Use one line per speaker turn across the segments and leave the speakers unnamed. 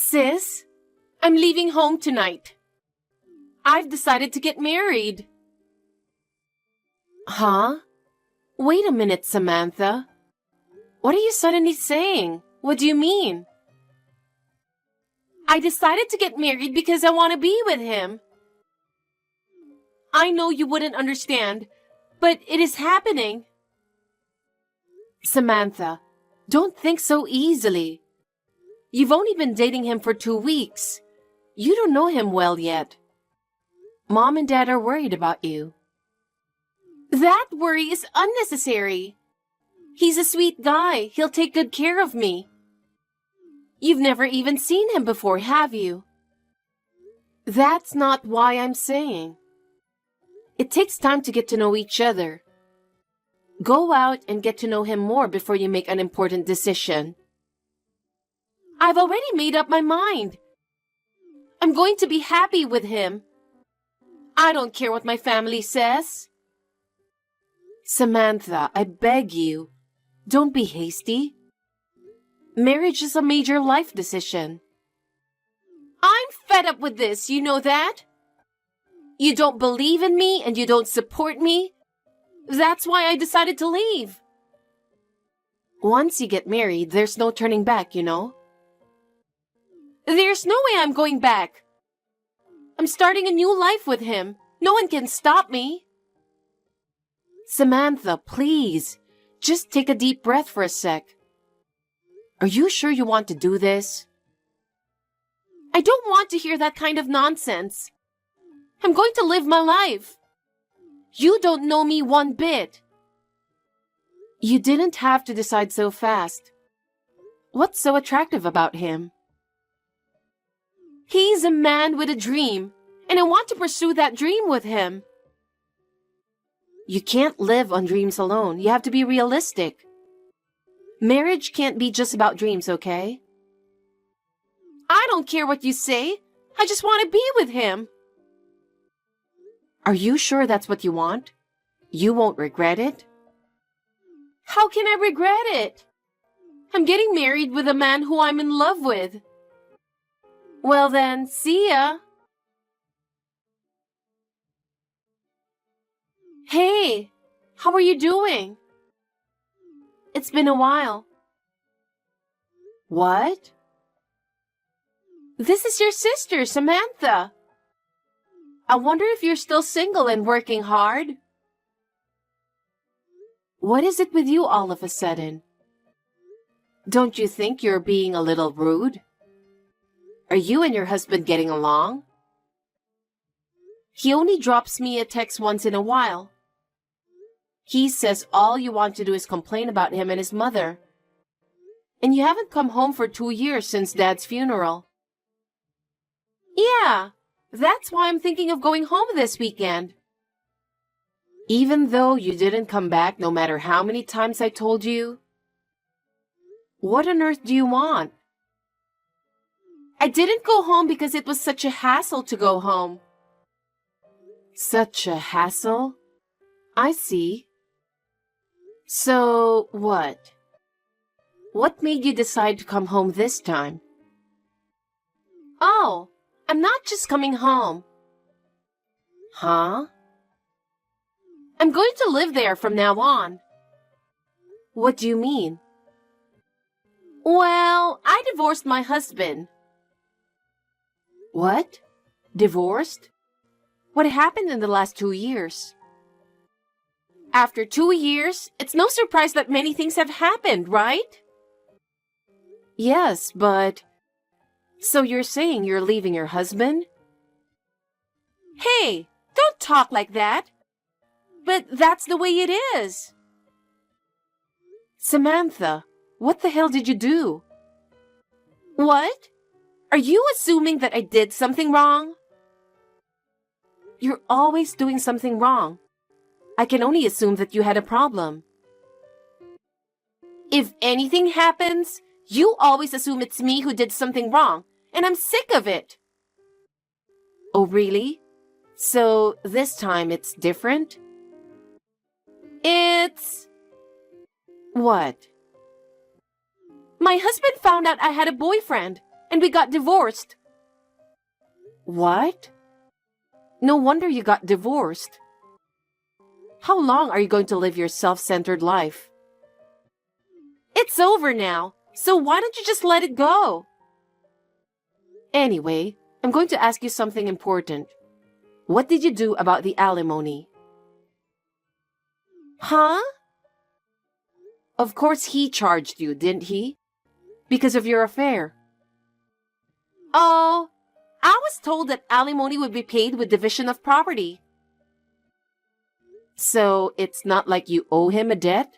Sis, I'm leaving home tonight. I've decided to get married. Huh? Wait a minute, Samantha. What are you suddenly saying? What do you mean? I decided to get married because I want to be with him. I know you wouldn't understand, but it is happening. Samantha, don't think so easily. You've only been dating him for 2 weeks. You don't know him well yet. Mom and Dad are worried about you. That worry is unnecessary. He's a sweet guy. He'll take good care of me. You've never even seen him before, have you? That's not why I'm saying. It takes time to get to know each other. Go out and get to know him more before you make an important decision. I've already made up my mind. I'm going to be happy with him. I don't care what my family says. Samantha, I beg you, don't be hasty. Marriage is a major life decision. I'm fed up with this, you know that? You don't believe in me and you don't support me. That's why I decided to leave. Once you get married, there's no turning back, you know? There's no way I'm going back. I'm starting a new life with him. No one can stop me. Samantha, please, just take a deep breath for a sec. Are you sure you want to do this? I don't want to hear that kind of nonsense. I'm going to live my life. You don't know me one bit. You didn't have to decide so fast. What's so attractive about him? He's a man with a dream, and I want to pursue that dream with him. You can't live on dreams alone. You have to be realistic. Marriage can't be just about dreams, okay? I don't care what you say. I just want to be with him. Are you sure that's what you want? You won't regret it? How can I regret it? I'm getting married with a man who I'm in love with. Well then, see ya. Hey, how are you doing? It's been a while. What? This is your sister, Samantha. I wonder if you're still single and working hard. What is it with you all of a sudden? Don't you think you're being a little rude? Are you and your husband getting along? He only drops me a text once in a while. He says all you want to do is complain about him and his mother. And you haven't come home for 2 years since Dad's funeral. Yeah, that's why I'm thinking of going home this weekend. Even though you didn't come back no matter how many times I told you? What on earth do you want? I didn't go home because it was such a hassle to go home. Such a hassle? I see. So, what? What made you decide to come home this time? Oh, I'm not just coming home. Huh? I'm going to live there from now on. What do you mean? Well, I divorced my husband. What? Divorced? What happened in the last 2 years? After 2 years, it's no surprise that many things have happened, right? Yes, but... So you're saying you're leaving your husband? Hey, don't talk like that. But that's the way it is. Samantha, what the hell did you do? What? Are you assuming that I did something wrong? You're always doing something wrong. I can only assume that you had a problem. If anything happens, you always assume it's me who did something wrong, and I'm sick of it. Oh, really? So this time it's different? It's... What? My husband found out I had a boyfriend, and and we got divorced. What? No wonder you got divorced. How long are you going to live your self-centered life? It's over now, so why don't you just let it go? Anyway, I'm going to ask you something important. What did you do about the alimony? Huh? Of course he charged you, didn't he? Because of your affair. Oh, I was told that alimony would be paid with division of property. So it's not like you owe him a debt?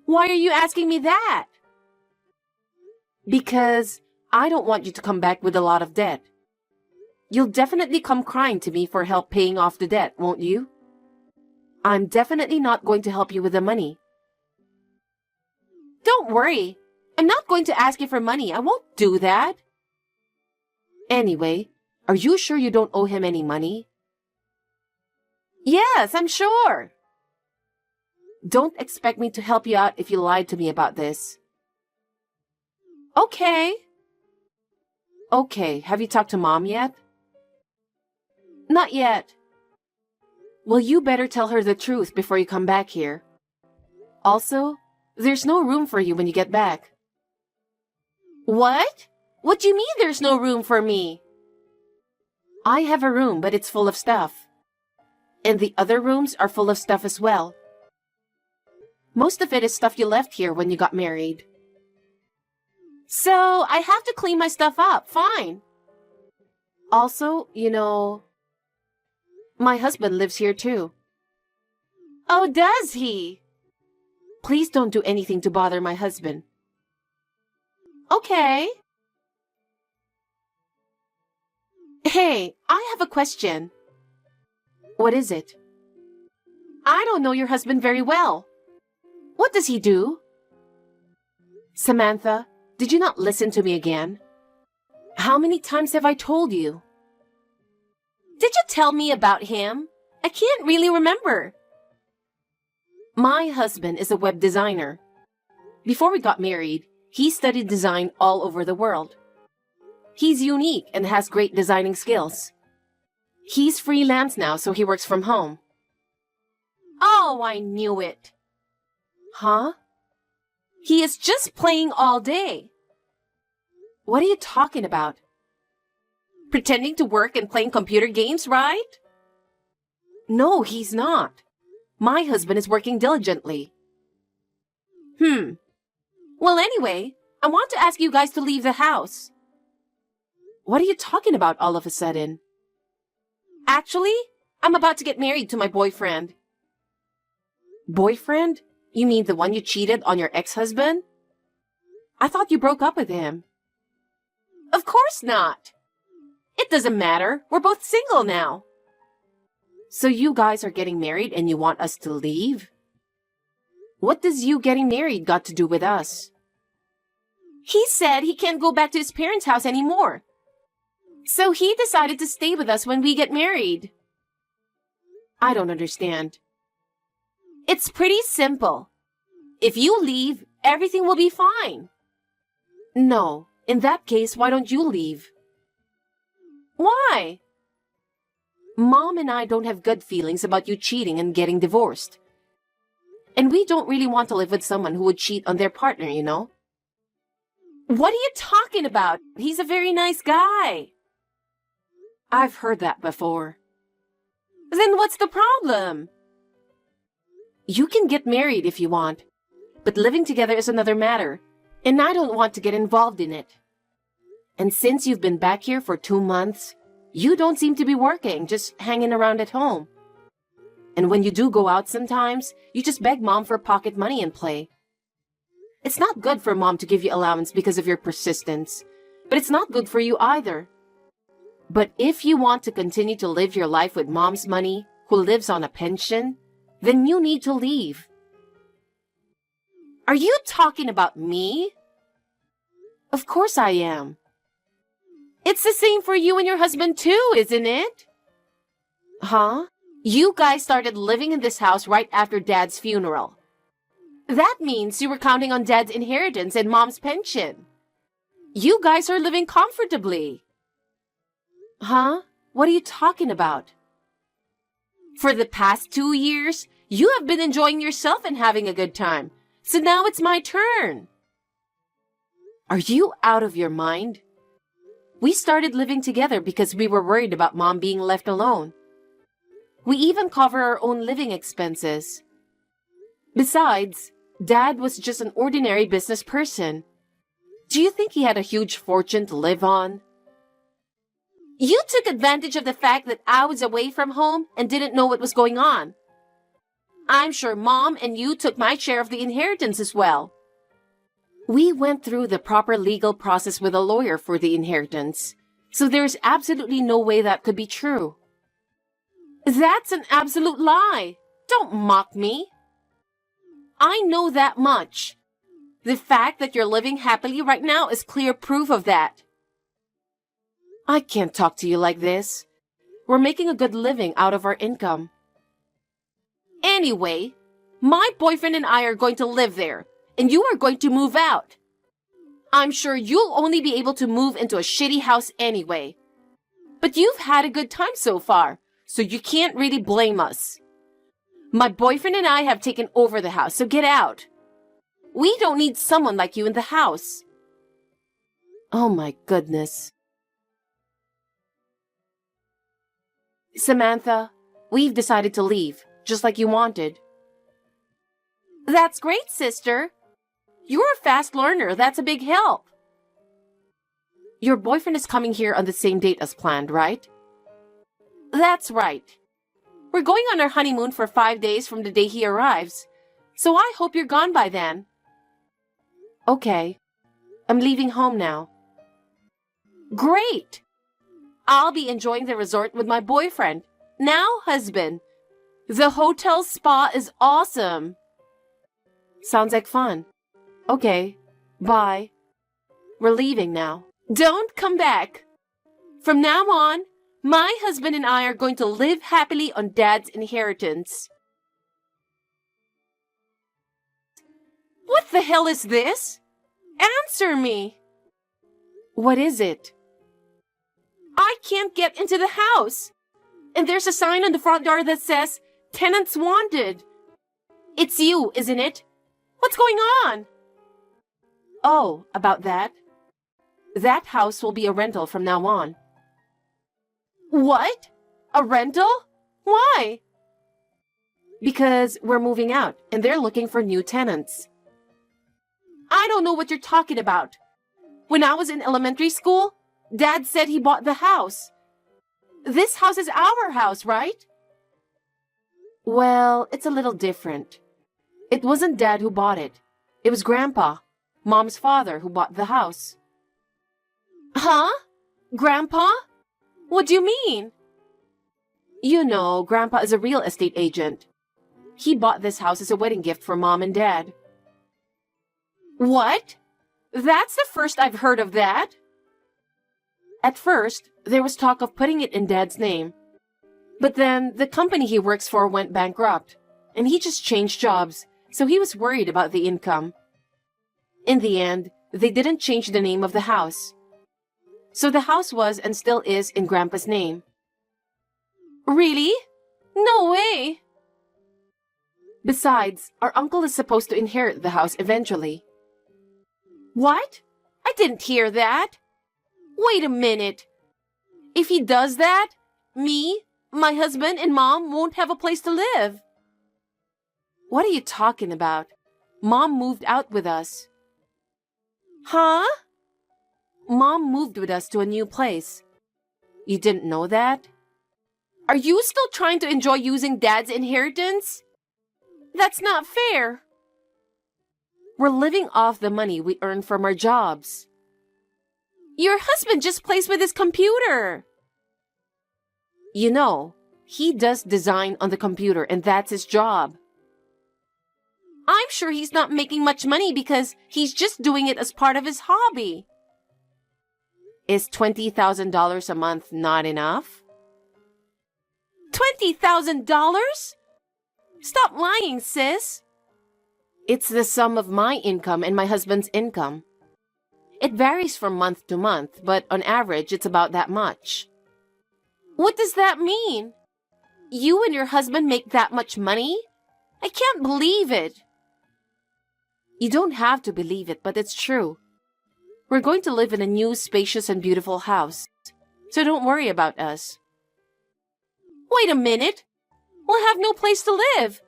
Why are you asking me that? Because I don't want you to come back with a lot of debt. You'll definitely come crying to me for help paying off the debt, won't you? I'm definitely not going to help you with the money. Don't worry. I'm not going to ask you for money. I won't do that. Anyway, are you sure you don't owe him any money? Yes, I'm sure. Don't expect me to help you out if you lied to me about this. Okay. Okay, have you talked to Mom yet? Not yet. Well, you better tell her the truth before you come back here. Also, there's no room for you when you get back. What? What do you mean there's no room for me? I have a room, but it's full of stuff. And the other rooms are full of stuff as well. Most of it is stuff you left here when you got married. So, I have to clean my stuff up, fine. Also, my husband lives here too. Oh, does he? Please don't do anything to bother my husband. Okay. Hey, I have a question. What is it? I don't know your husband very well. What does he do? Samantha, did you not listen to me again? How many times have I told you? Did you tell me about him? I can't really remember. My husband is a web designer. Before we got married, he studied design all over the world. He's unique and has great designing skills. He's freelance now, so he works from home. Oh, I knew it. Huh? He is just playing all day. What are you talking about? Pretending to work and playing computer games, right? No, he's not. My husband is working diligently. Well, anyway, I want to ask you guys to leave the house. What are you talking about all of a sudden? Actually, I'm about to get married to my boyfriend. Boyfriend? You mean the one you cheated on your ex-husband? I thought you broke up with him. Of course not. It doesn't matter. We're both single now. So you guys are getting married and you want us to leave? What does you getting married got to do with us? He said he can't go back to his parents' house anymore. So he decided to stay with us when we get married. I don't understand. It's pretty simple. If you leave, everything will be fine. No, in that case, why don't you leave? Why? Mom and I don't have good feelings about you cheating and getting divorced. And we don't really want to live with someone who would cheat on their partner, you know? What are you talking about? He's a very nice guy. I've heard that before. Then what's the problem? You can get married if you want, but living together is another matter, and I don't want to get involved in it. And since you've been back here for 2 months, you don't seem to be working, just hanging around at home. And when you do go out sometimes, you just beg Mom for pocket money and play. It's not good for Mom to give you allowance because of your persistence, but it's not good for you either. But if you want to continue to live your life with Mom's money, who lives on a pension, then you need to leave. Are you talking about me? Of course I am. It's the same for you and your husband too, isn't it? Huh? You guys started living in this house right after Dad's funeral. That means you were counting on Dad's inheritance and Mom's pension. You guys are living comfortably. Huh? What are you talking about? For the past 2 years, you have been enjoying yourself and having a good time. So now it's my turn. Are you out of your mind? We started living together because we were worried about Mom being left alone. We even cover our own living expenses. Besides, Dad was just an ordinary business person. Do you think he had a huge fortune to live on? You took advantage of the fact that I was away from home and didn't know what was going on. I'm sure Mom and you took my share of the inheritance as well. We went through the proper legal process with a lawyer for the inheritance, so there's absolutely no way that could be true. That's an absolute lie. Don't mock me. I know that much. The fact that you're living happily right now is clear proof of that. I can't talk to you like this. We're making a good living out of our income. Anyway, my boyfriend and I are going to live there, and you are going to move out. I'm sure you'll only be able to move into a shitty house anyway. But you've had a good time so far, so you can't really blame us. My boyfriend and I have taken over the house, so get out. We don't need someone like you in the house. Oh my goodness. Samantha, we've decided to leave, just like you wanted. That's great, sister. You're a fast learner. That's a big help. Your boyfriend is coming here on the same date as planned, right? That's right. We're going on our honeymoon for 5 days from the day he arrives, so I hope you're gone by then. Okay. I'm leaving home now. Great! I'll be enjoying the resort with my boyfriend, now husband. The hotel spa is awesome. Sounds like fun. Okay, bye. We're leaving now. Don't come back. From now on, my husband and I are going to live happily on Dad's inheritance. What the hell is this? Answer me. What is it? I can't get into the house. And there's a sign on the front door that says, "Tenants wanted." It's you, isn't it? What's going on? Oh, about that? That house will be a rental from now on. What? A rental? Why? Because we're moving out and they're looking for new tenants. I don't know what you're talking about. When I was in elementary school, Dad said he bought the house. This house is our house, right? Well, it's a little different. It wasn't Dad who bought it. It was Grandpa, Mom's father, who bought the house. Huh? Grandpa? What do you mean? You know, Grandpa is a real estate agent. He bought this house as a wedding gift for Mom and Dad. What? That's the first I've heard of that. At first, there was talk of putting it in Dad's name. But then the company he works for went bankrupt, and he just changed jobs, so he was worried about the income. In the end, they didn't change the name of the house. So the house was and still is in Grandpa's name. Really? No way! Besides, our uncle is supposed to inherit the house eventually. What? I didn't hear that. Wait a minute. If he does that, me, my husband, and Mom won't have a place to live. What are you talking about? Mom moved out with us. Huh? Mom moved with us to a new place. You didn't know that? Are you still trying to enjoy using Dad's inheritance? That's not fair. We're living off the money we earn from our jobs. Your husband just plays with his computer. You know, he does design on the computer and that's his job. I'm sure he's not making much money because he's just doing it as part of his hobby. Is $20,000 a month not enough? $20,000? Stop lying, sis. It's the sum of my income and my husband's income. It varies from month to month, but on average, it's about that much. What does that mean? You and your husband make that much money? I can't believe it. You don't have to believe it, but it's true. We're going to live in a new, spacious, and beautiful house, so don't worry about us. Wait a minute. We'll have no place to live.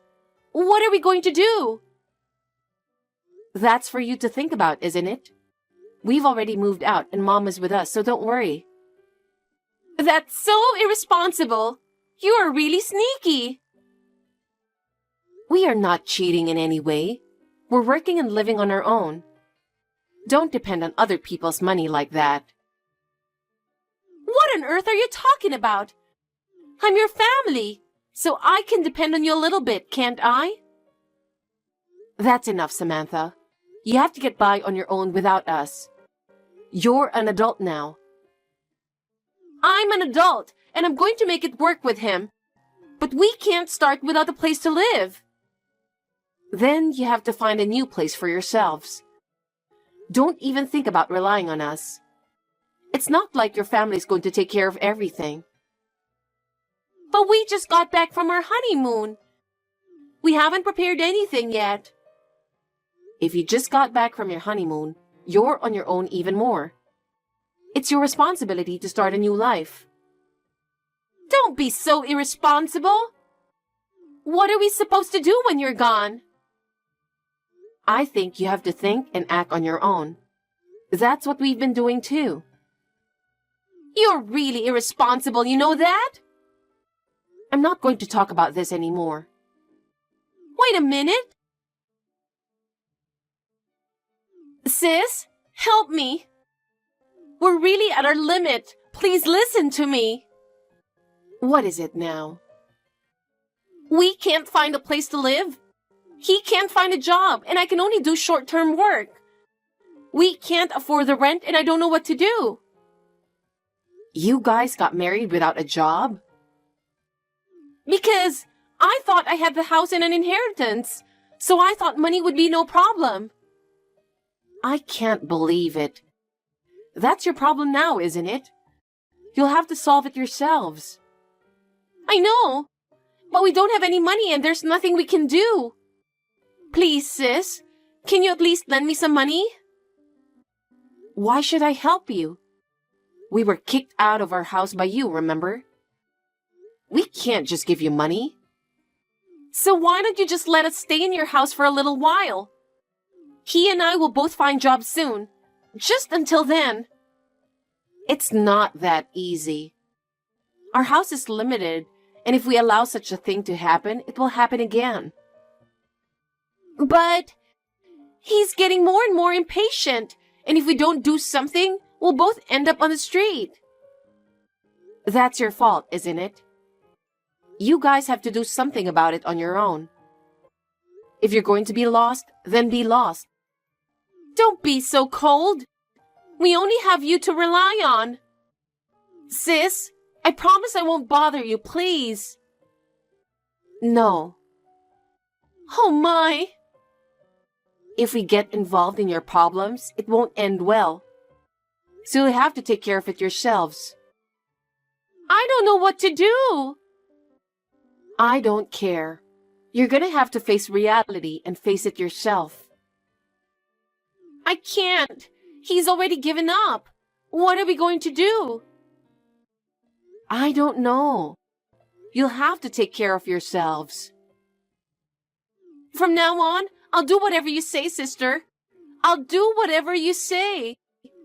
What are we going to do? That's for you to think about, isn't it? We've already moved out and Mom is with us, so don't worry. That's so irresponsible. You are really sneaky. We are not cheating in any way. We're working and living on our own. Don't depend on other people's money like that. What on earth are you talking about? I'm your family, so I can depend on you a little bit, can't I? That's enough, Samantha. You have to get by on your own without us. You're an adult now. I'm an adult, and I'm going to make it work with him. But we can't start without a place to live. Then you have to find a new place for yourselves. Don't even think about relying on us. It's not like your family's going to take care of everything. But we just got back from our honeymoon. We haven't prepared anything yet. If you just got back from your honeymoon, you're on your own even more. It's your responsibility to start a new life. Don't be so irresponsible. What are we supposed to do when you're gone? I think you have to think and act on your own. That's what we've been doing too. You're really irresponsible, you know that? I'm not going to talk about this anymore. Wait a minute. Sis, help me. We're really at our limit. Please listen to me. What is it now? We can't find a place to live. He can't find a job, and I can only do short-term work. We can't afford the rent, and I don't know what to do. You guys got married without a job? Because I thought I had the house and an inheritance, so I thought money would be no problem. I can't believe it. That's your problem now, isn't it? You'll have to solve it yourselves. I know, but we don't have any money and there's nothing we can do. Please, sis, can you at least lend me some money? Why should I help you? We were kicked out of our house by you, remember? We can't just give you money. So why don't you just let us stay in your house for a little while? He and I will both find jobs soon. Just until then. It's not that easy. Our house is limited, and if we allow such a thing to happen, it will happen again. But he's getting more and more impatient, and if we don't do something, we'll both end up on the street. That's your fault, isn't it? You guys have to do something about it on your own. If you're going to be lost, then be lost. Don't be so cold. We only have you to rely on. Sis, I promise I won't bother you, please. No. Oh my. If we get involved in your problems, it won't end well. So you'll have to take care of it yourselves. I don't know what to do. I don't care. You're gonna have to face reality and face it yourself. I can't. He's already given up. What are we going to do? I don't know. You'll have to take care of yourselves. From now on, I'll do whatever you say, sister. I'll do whatever you say.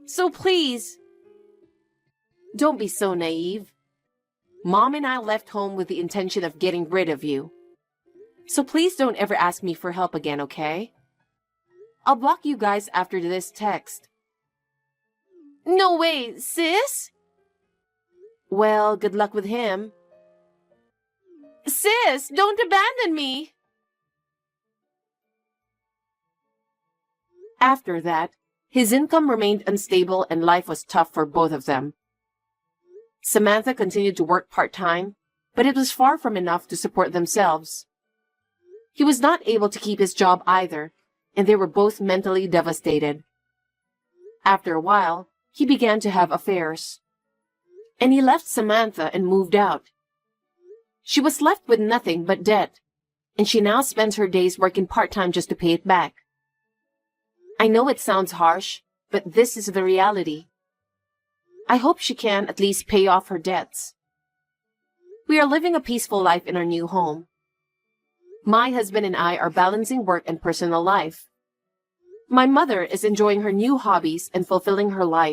So please. Don't be so naive. Mom and I left home with the intention of getting rid of you. So please don't ever ask me for help again, okay? I'll block you guys after this text. No way, sis? Well, good luck with him. Sis, don't abandon me. After that, his income remained unstable and life was tough for both of them. Samantha continued to work part-time, but it was far from enough to support themselves. He was not able to keep his job either, and they were both mentally devastated. After a while, he began to have affairs. And he left Samantha and moved out. She was left with nothing but debt, and she now spends her days working part-time just to pay it back. I know it sounds harsh, but this is the reality. I hope she can at least pay off her debts. We are living a peaceful life in our new home. My husband and I are balancing work and personal life. My mother is enjoying her new hobbies and fulfilling her life.